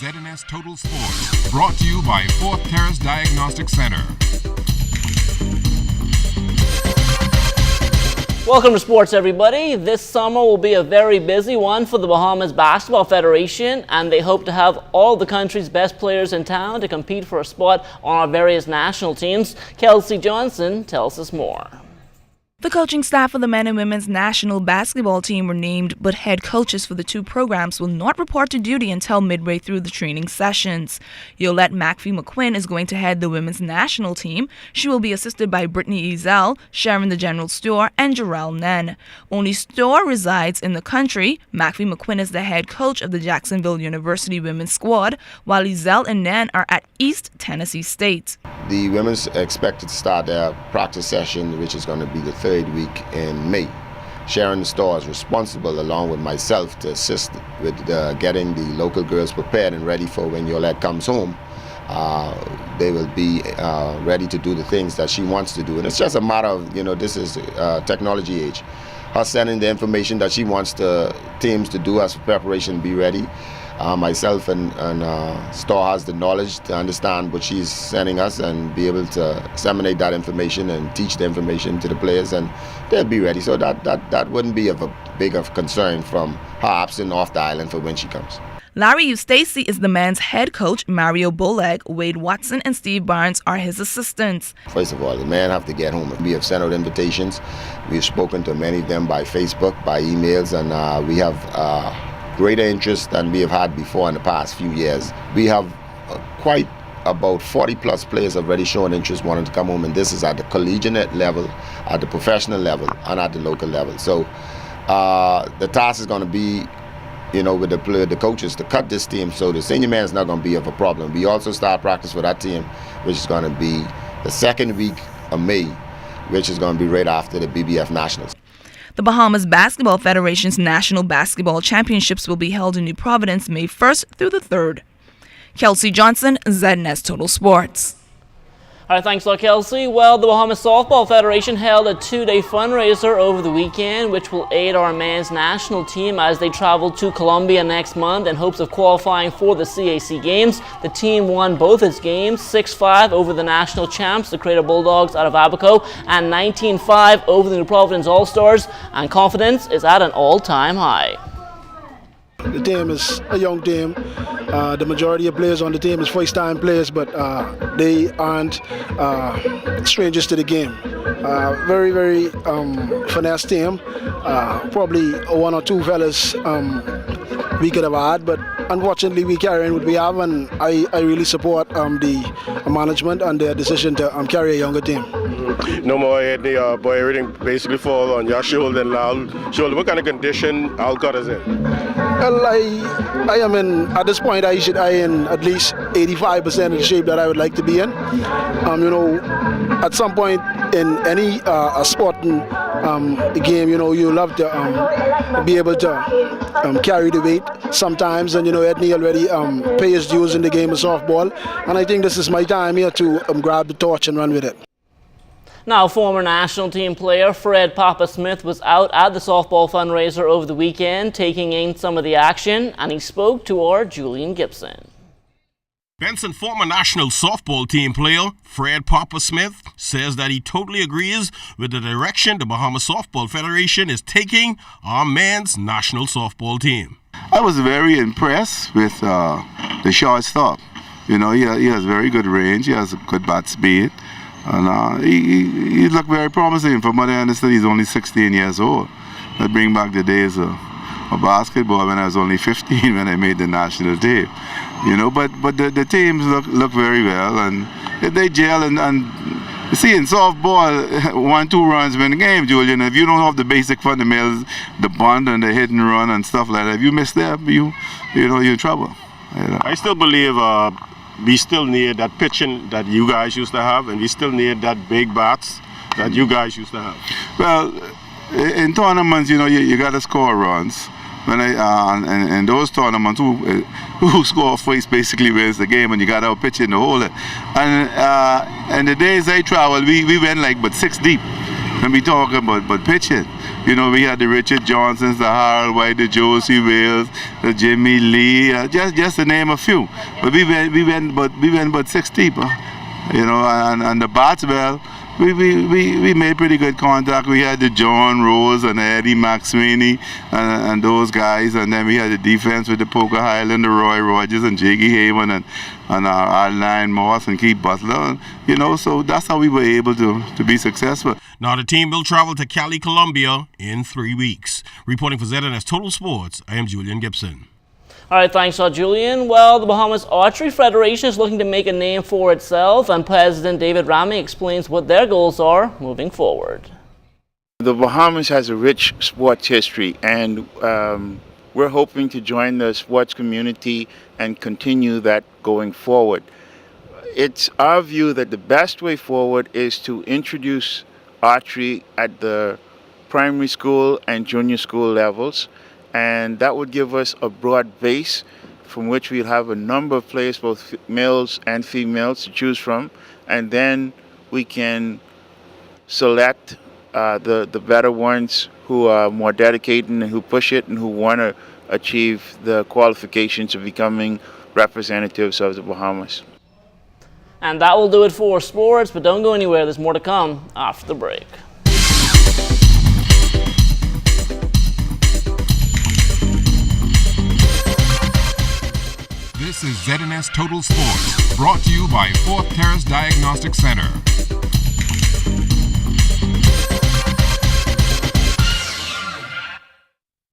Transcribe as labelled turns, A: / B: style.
A: ZNS Total Sports, brought to you by Fourth Terrace Diagnostic Center.
B: Welcome to sports, everybody. This summer will be a very busy one for the Bahamas Basketball Federation, and they hope to have all the country's best players in town to compete for a spot on our various national teams. Kelsey Johnson tells us more.
C: The coaching staff of the men and women's national basketball team were named, but head coaches for the two programs will not report to duty until midway through the training sessions. Yolette McPhee-McQuinn is going to head the women's national team. She will be assisted by Brittany Ezell, Sharon the General Store, and Jarrell Nen. Only Store resides in the country. McPhee-McQuinn is the head coach of the Jacksonville University women's squad, while Ezell and Nen are at East Tennessee State.
D: The women's are expected to start their practice session, which is going to be the third week in May. Sharon Store is responsible, along with myself, to assist with getting the local girls prepared and ready for when Yolette comes home. They will be ready to do the things that she wants to do. And it's just a matter of, this is technology age. Her sending the information that she wants the teams to do as preparation, be ready. Myself and Store has the knowledge to understand what she's sending us and be able to disseminate that information and teach the information to the players, and they'll be ready. So that wouldn't be of a big of concern from her absence off the island for when she comes.
C: Larry Eustace is the men's head coach. Mario Boleg, Wade Watson, and Steve Barnes are his assistants.
D: First of all, the men have to get home. We have sent out invitations. We've spoken to many of them by Facebook, by emails, and we have greater interest than we have had before in the past few years. We have quite about 40 plus players have already shown interest wanting to come home, and this is at the collegiate level, at the professional level, and at the local level. So the task is going to be, with the coaches to cut this team, so the senior man is not going to be of a problem. We also start practice for that team, which is going to be the second week of May, which is going to be right after the BBF Nationals.
C: The Bahamas Basketball Federation's National Basketball Championships will be held in New Providence May 1st through the 3rd. Kelsey Johnson, ZNS Total Sports.
B: All right, thanks a lot, Kelsey. Well, the Bahamas Softball Federation held a two-day fundraiser over the weekend, which will aid our men's national team as they travel to Colombia next month in hopes of qualifying for the CAC Games. The team won both its games, 6-5 over the national champs, the Crater Bulldogs out of Abaco, and 19-5 over the New Providence All-Stars, and confidence is at an all-time high.
E: The team is a young team. The majority of players on the team is first-time players, but they aren't strangers to the game. Very, very finesse team. Probably one or two fellas we could have had, but unfortunately we carry what we have, and I really support the management and their decision to carry a younger team.
F: No more, boy, everything basically fall on your shoulder and Lal shoulder. What kind of condition Alcott is in?
E: Well, I am in, at this point, I in at least 85% of the shape that I would like to be in. At some point in any sporting game, you love to be able to carry the weight sometimes, and Edney already pay his dues in the game of softball, and I think this is my time here to grab the torch and run with it.
B: Now, former national team player Fred Papa Smith was out at the softball fundraiser over the weekend, taking in some of the action, and he spoke to our Julian Gibson.
G: Benson former national softball team player Fred Papa Smith says that he totally agrees with the direction the Bahamas Softball Federation is taking our men's national softball team.
H: I was very impressed with the shortstop. He has very good range, he has a good bat speed. And he looked very promising. From what I understand, he's only 16 years old. That bring back the days of basketball when I was only 15 when I made the national team. But the teams look very well, and they gel. And you see, in softball, 1-2 runs win the game, Julian. If you don't have the basic fundamentals, the bunt and the hit and run and stuff like that, if you miss that, you're in trouble.
F: I still believe we still need that pitching that you guys used to have, and we still need that big bats that you guys used to have.
H: Well, in tournaments, you got to score runs. When in those tournaments, who score first basically wins the game, and you got out pitching the whole. And the days I traveled, we went like but 6 deep, and we talking about pitching. You know, we had the Richard Johnsons, the Harold White, the Josie Wales, the Jimmy Lee, just to name a few. But we went but 6 deep. You know, and the bats, well, we made pretty good contact. We had the John Rose and Eddie McSweeney and those guys, and then we had the defense with the Poker Highland, the Roy Rogers and Jakey Haven and Adeline Moss and Keith Butler. You know, so that's how we were able to be successful.
G: Now the team will travel to Cali, Colombia in 3 weeks. Reporting for ZNS Total Sports, I am Julian Gibson.
B: All right, thanks, Julian. Well, the Bahamas Archery Federation is looking to make a name for itself, and President David Rami explains what their goals are moving forward.
I: The Bahamas has a rich sports history, and we're hoping to join the sports community and continue that going forward. It's our view that the best way forward is to introduce archery at the primary school and junior school levels, and that would give us a broad base from which we'll have a number of players, both males and females, to choose from, and then we can select the better ones who are more dedicated and who push it and who want to achieve the qualifications of becoming representatives of the Bahamas.
B: And that will do it for sports, but don't go anywhere. There's more to come after the break.
A: This is ZNS Total Sports, brought to you by Fourth Terrace Diagnostic Center.